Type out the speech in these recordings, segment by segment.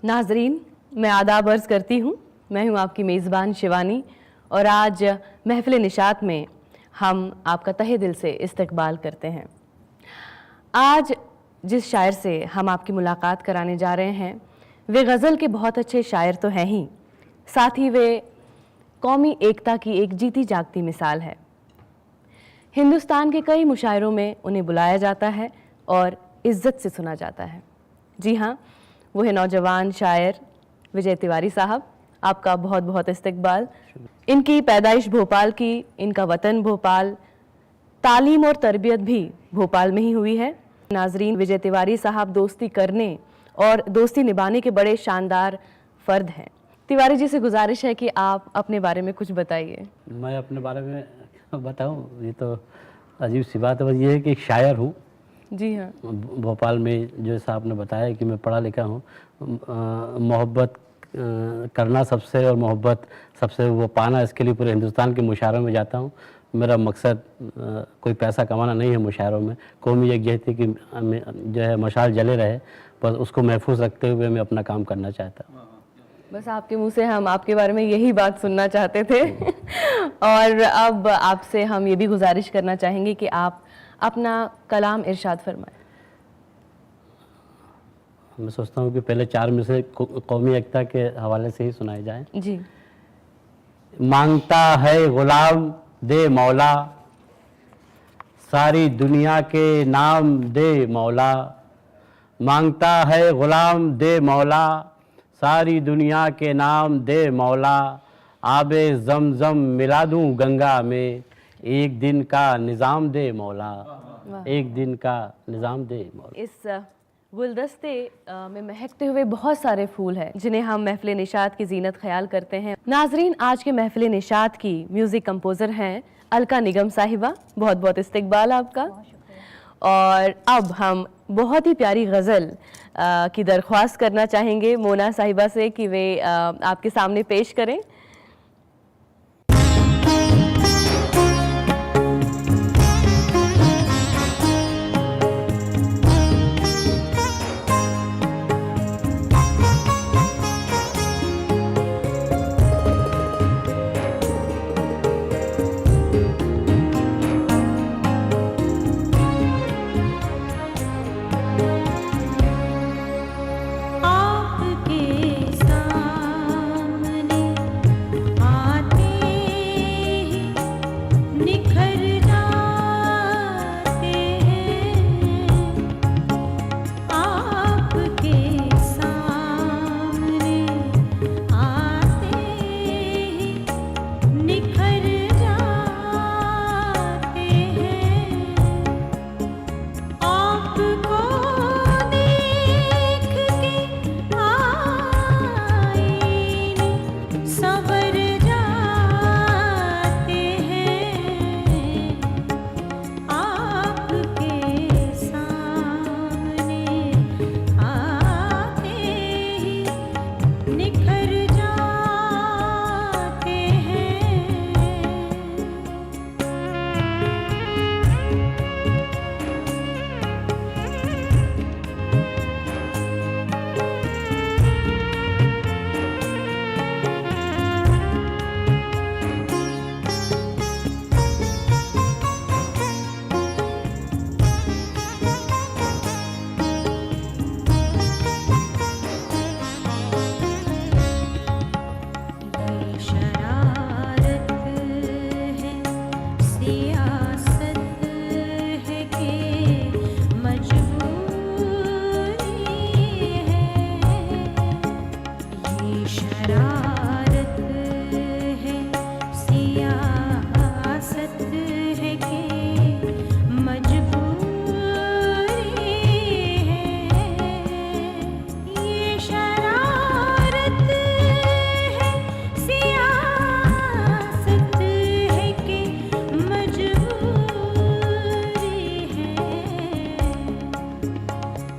नाजरीन, मैं आदाब अर्ज़ करती हूँ। मैं हूँ आपकी मेज़बान शिवानी और आज महफ़िल निशात में हम आपका तहे दिल से इस्तकबाल करते हैं। आज जिस शायर से हम आपकी मुलाकात कराने जा रहे हैं वे गज़ल के बहुत अच्छे शायर तो हैं ही, साथ ही वे कौमी एकता की एक जीती जागती मिसाल है। हिंदुस्तान के कई मुशायरों में उन्हें बुलाया जाता है और इज़्ज़त से सुना जाता है। जी हाँ, वो है नौजवान शायर विजय तिवारी साहब। आपका बहुत बहुत इस्तकबाल। इनकी पैदाइश भोपाल की, इनका वतन भोपाल, तालीम और तरबियत भी भोपाल में ही हुई है। नाजरीन, विजय तिवारी साहब दोस्ती करने और दोस्ती निभाने के बड़े शानदार फ़र्द हैं। तिवारी जी से गुजारिश है कि आप अपने बारे में कुछ बताइए। मैं अपने बारे में बताऊं, ये तो अजीब सी बात है। बस ये है कि एक शायर हूँ। जी हाँ। भोपाल में जैसा आपने बताया कि मैं पढ़ा लिखा हूँ। मोहब्बत करना सबसे और मोहब्बत सबसे वो पाना, इसके लिए पूरे हिंदुस्तान के मुशायरों में जाता हूँ। मेरा मकसद कोई पैसा कमाना नहीं है मुशायरों में। कौमी यकजहती की जो है मशाल जले रहे, बस उसको महफूज रखते हुए मैं अपना काम करना चाहता हूँ। बस आपके मुंह से हम आपके बारे में यही बात सुनना चाहते थे। और अब आपसे हम ये भी गुजारिश करना चाहेंगे कि आप अपना कलाम इरशाद फरमाएं। मैं सोचता हूँ कि पहले 4 में से कौमी एकता के हवाले से ही सुनाए जाएं। जी। मांगता है गुलाम दे मौला, सारी दुनिया के नाम दे मौला। मांगता है गुलाम दे मौला, सारी दुनिया के नाम दे मौला। आबे ज़मज़म मिला दूँ गंगा में, एक दिन का निज़ाम दे मौला। एक दिन का निज़ाम दे मौला। इस गुलदस्ते में महकते हुए बहुत सारे फूल हैं जिन्हें हम महफ़िल निशात की जीनत ख्याल करते हैं। नाजरीन, आज के महफ़िल निशात की म्यूज़िक कंपोज़र हैं अलका निगम साहिबा। बहुत बहुत इस्तकबाल आपका। और अब हम बहुत ही प्यारी गज़ल की दरख्वास्त करना चाहेंगे मोना साहिबा से कि वे आपके सामने पेश करें।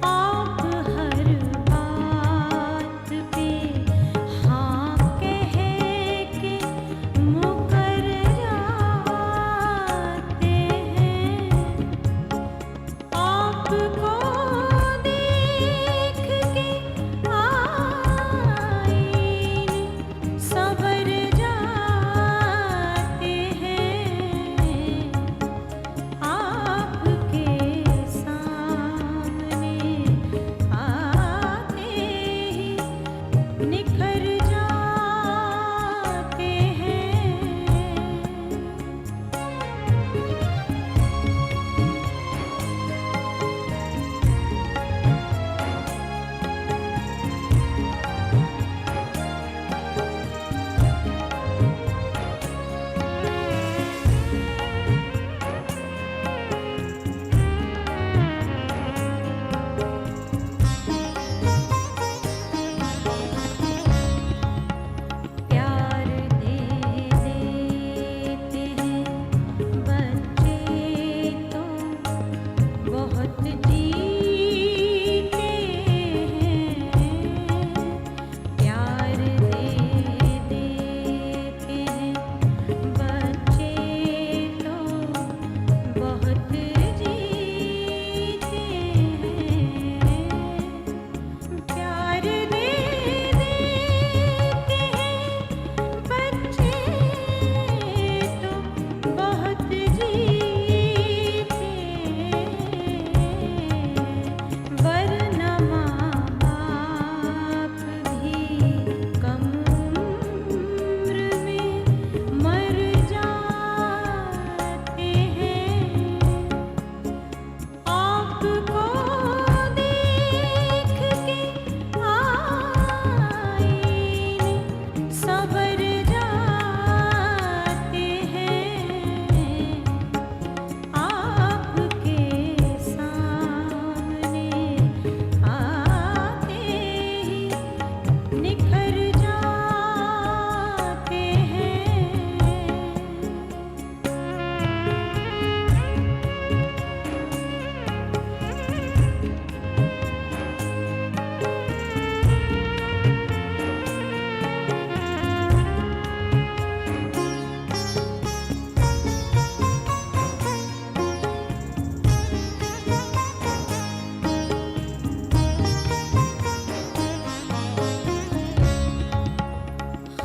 आप हर बात पे हाँ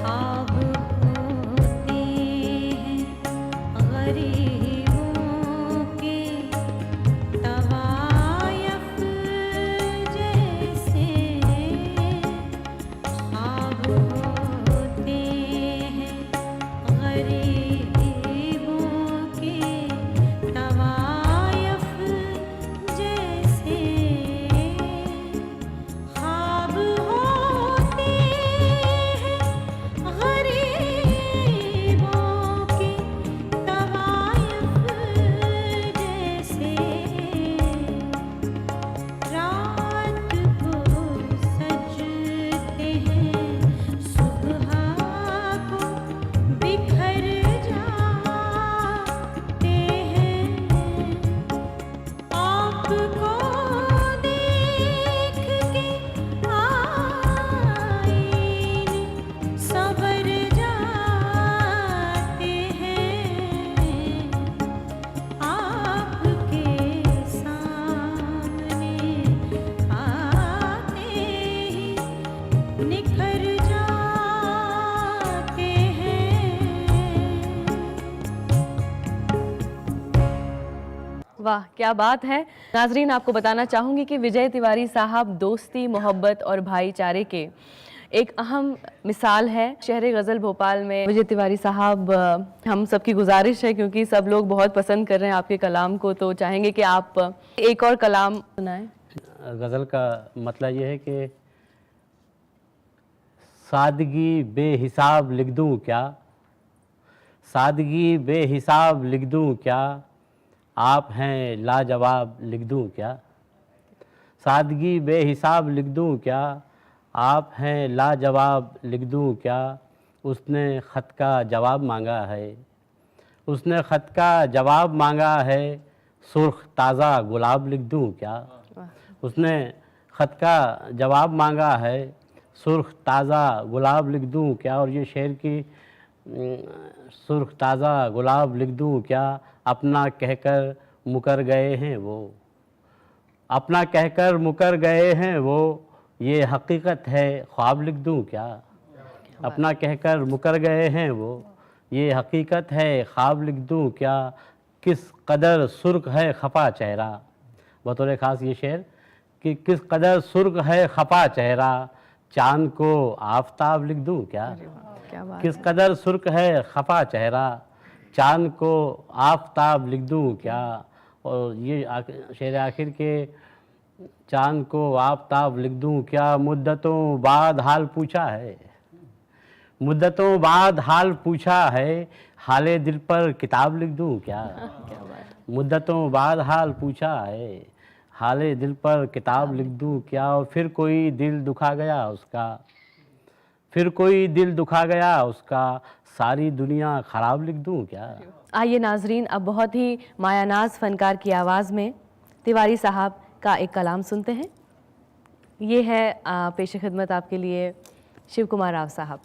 ख्वाब होते हैं गरीबों के तवायफ जैसे, ख्वाब होते हैं गरीबों के तवायफ जैसे, ख्वाब होते हैं गरीबों के तवायफ जैसे, रात को सजते हैं सुबह को बिखर जाते हैं, आपको देख के आईने संवर जाते हैं, आपके सामने आते ही निखर जाते हैं। वाह, क्या बात है। नाजरीन, आपको बताना चाहूँगी कि विजय तिवारी साहब दोस्ती, मोहब्बत और भाईचारे के एक अहम मिसाल है। शहर गज़ल भोपाल में विजय तिवारी साहब, हम सबकी गुजारिश है क्योंकि सब लोग बहुत पसंद कर रहे हैं आपके कलाम को, तो चाहेंगे कि आप एक और कलाम सुनाएं। गज़ल का मतलब ये है कि सादगी बेहिसाब लिख दूँ क्या, सादगी बेहिसाब लिख दूँ क्या, आप हैं लाजवाब लिख दूँ क्या, सादगी बेहिसाब लिख दूँ क्या, आप हैं लाजवाब लिख दूँ क्या, उसने ख़त का जवाब मांगा है, उसने ख़त का जवाब मांगा है, सुर्ख ताज़ा गुलाब लिख दूँ क्या, उसने ख़त का जवाब मांगा है, सुर्ख ताज़ा गुलाब लिख दूँ क्या। और ये शेर की सुर्ख ताज़ा गुलाब लिख दूँ क्या, अपना कहकर मुकर गए हैं वो, अपना कहकर मुकर गए हैं वो, ये हकीकत है ख्वाब लिख दूँ क्या, अपना कहकर मुकर गए हैं वो, ये हकीकत है ख्वाब लिख दूँ क्या, किस कदर सुर्ख है खफा चेहरा, बतौर ख़ास ये शेर कि किस कदर सुर्ख है खफा चेहरा, चाँद को आफताब लिख दूँ क्या, क्या बात किस कदर सुर्ख है खफा चेहरा, चाँद को आफताब लिख दूँ क्या। और ये शेर आखिर के चाँद को आफताब लिख दूँ क्या, मुद्दतों बाद हाल पूछा है, मुद्दतों बाद हाल पूछा है, हाले दिल पर किताब लिख दूँ क्या, मुद्दतों बाद हाल पूछा है, हाले दिल पर किताब लिख दूँ क्या। और फिर कोई दिल दुखा गया उसका, फिर कोई दिल दुखा गया उसका, सारी दुनिया ख़राब लिख दूँ क्या। आइए नाजरीन, अब बहुत ही मायानाज फनकार की आवाज़ में तिवारी साहब का एक कलाम सुनते हैं। ये है पेश खिदमत आपके लिए शिव कुमार राव साहब।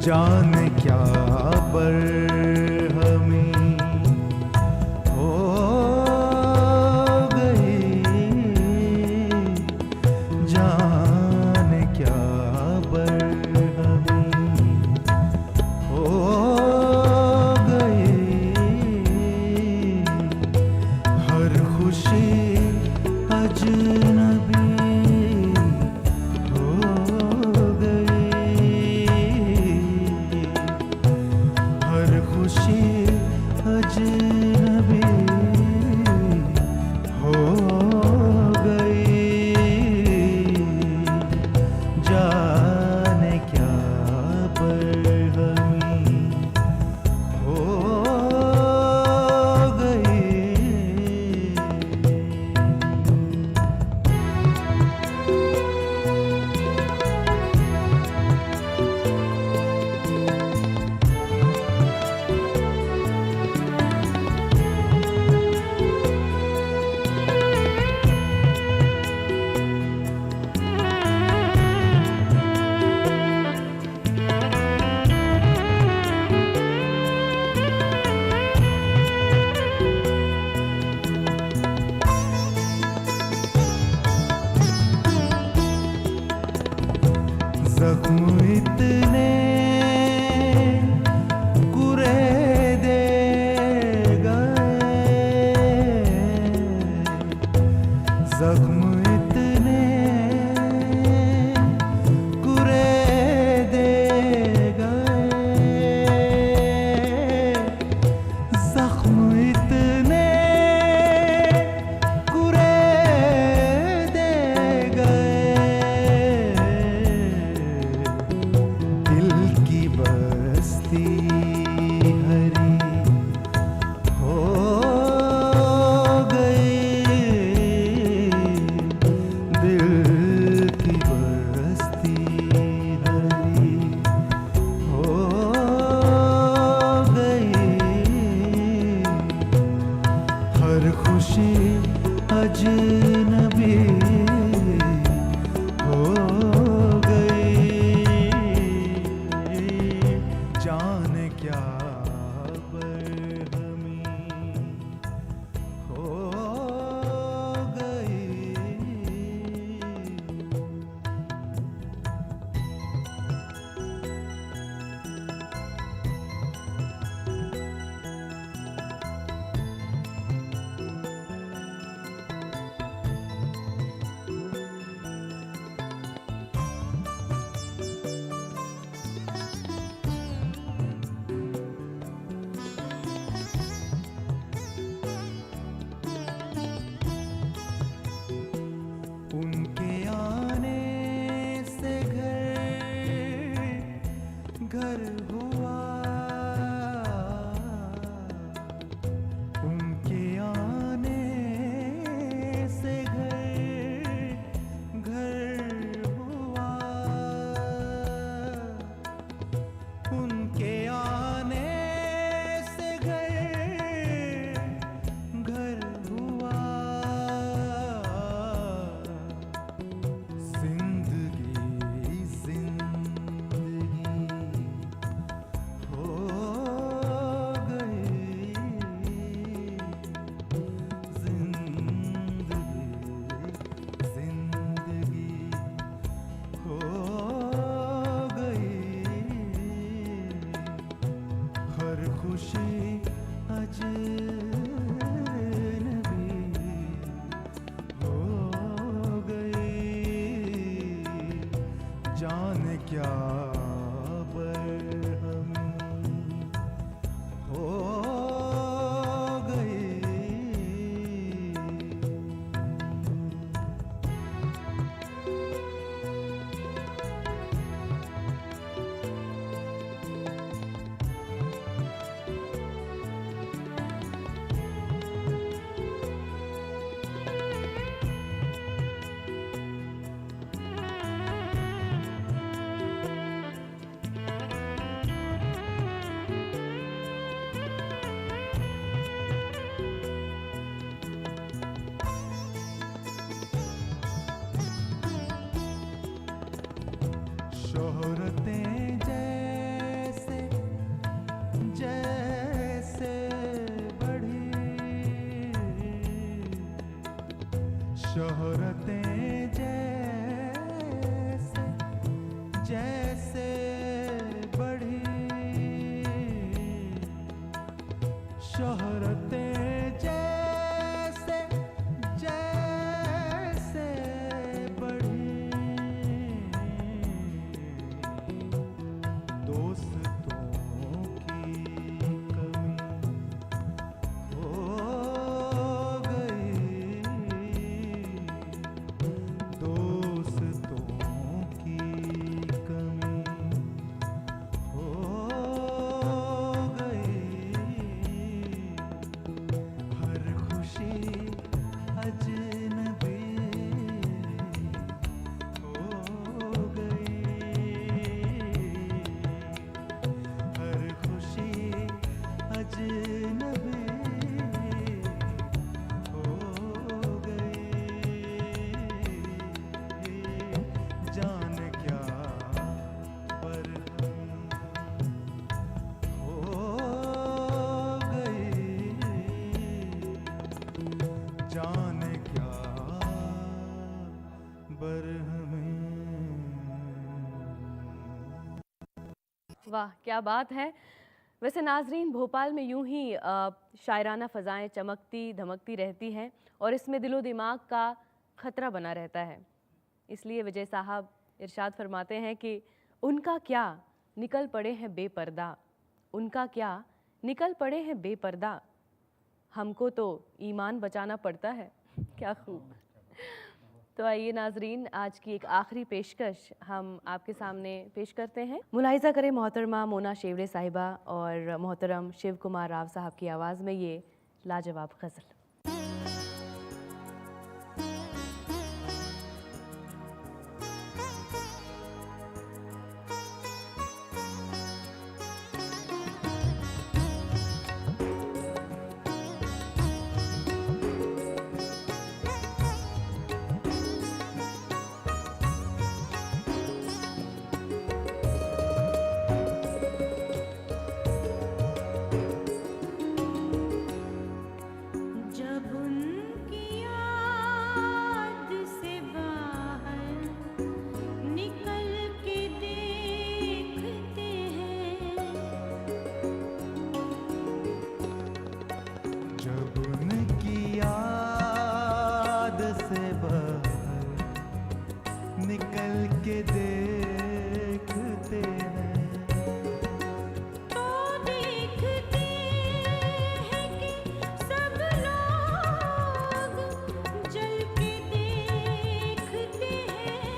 जान क्या बरहमी हो गई, जान क्या बरहमी हो गई, हर खुशी अजनबी हो गई, बस्ती हरी हो गई, दिल की बस्ती हरी हो गई, हर खुशी अजनबी हो गई, जाने क्या बरहमी हो गई। उनके आने से घर हुआ, उनके आने से घर हुआ, उनके आने से घर हुआ, जिंदगी जिंदगी हो गई, जिंदगी जिंदगी हो गई, हर खुशी अजनबी हो गई, जाने क्या बरहमी हो गई। शोहरतें जैसे जैसे बढ़ी, शोहरतें जैसे जैसे बढ़ी, शोहरतें जैसे जैसे बढ़ी, दोस्तों की कमी हो गई, दोस्तों की कमी हो गई, हर खुशी अजनबी हो गई, हर खुशी अजनबी हो गई, जाने क्या बरहमी हो गई, जाने क्या बरहमी। वाह क्या बात है। वैसे नाजरीन, भोपाल में यूं ही शायराना फ़ज़ाएँ चमकती धमकती रहती हैं और इसमें दिलो दिमाग का ख़तरा बना रहता है। इसलिए विजय साहब इरशाद फरमाते हैं कि उनका क्या निकल पड़े हैं बेपर्दा, उनका क्या निकल पड़े हैं बेपर्दा, हमको तो ईमान बचाना पड़ता है। क्या खूब। तो आइए नाजरीन, आज की एक आखिरी पेशकश हम आपके सामने पेश करते हैं। मुलाहिजा करें मोहतरमा मोना शेवड़े साहिबा और मोहतरम शिव कुमार राव साहब की आवाज़ में ये लाजवाब गज़ल। जब उनकी याद से बाहर निकल के देखते हैं, जब उनकी याद से बाहर निकल के देखते हैं, तो देखते हैं कि सब लोग जल के देखते हैं।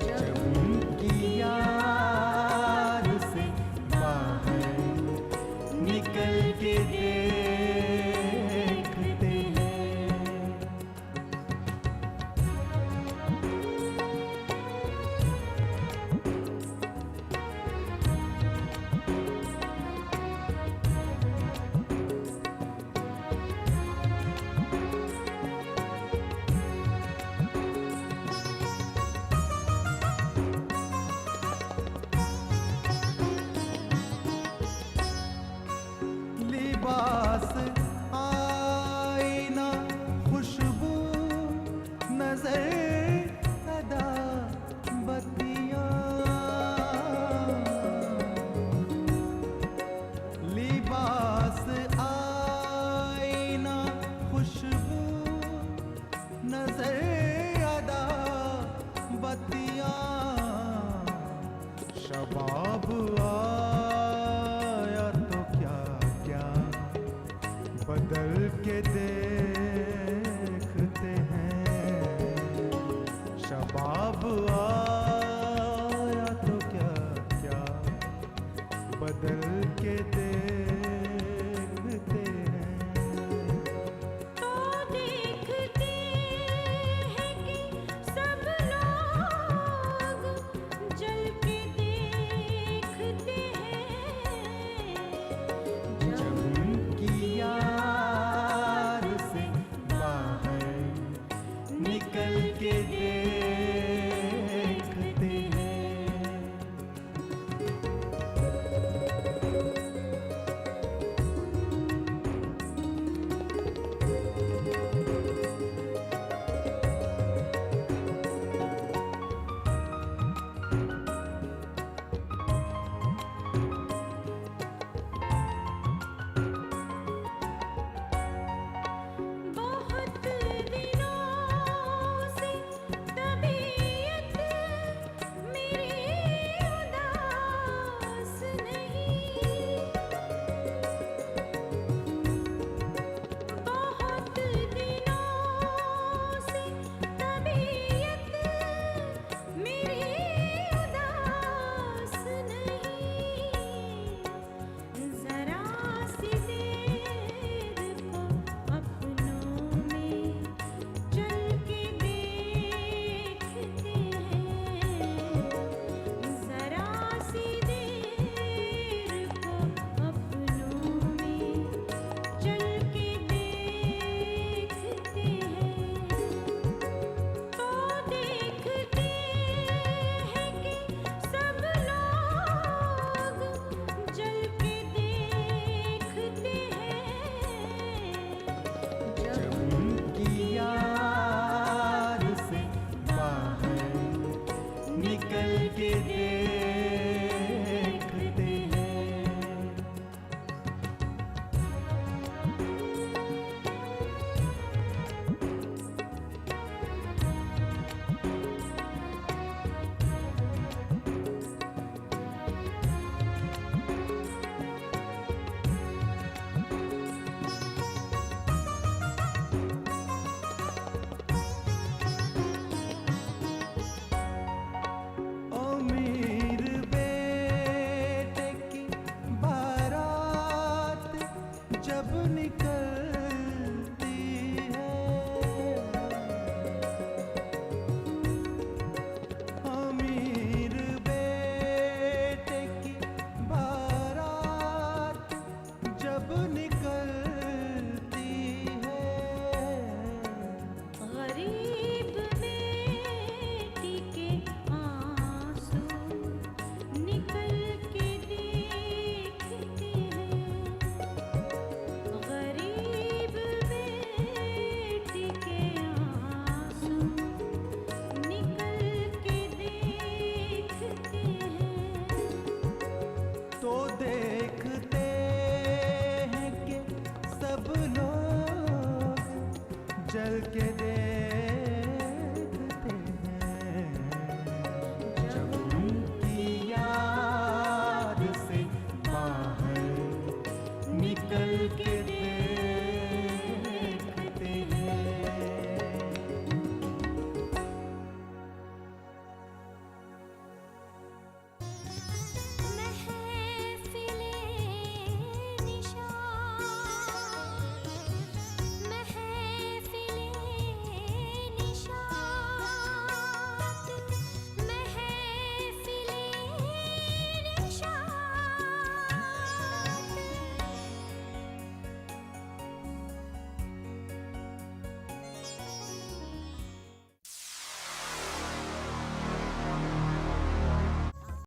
जब उनकी याद से बाहर निकल के देखते हैं। लिबास आईना खुशबू नजर अदा बत्तियां, लिबास आईना खुशबू नजर अदा बत्तियां, शबाब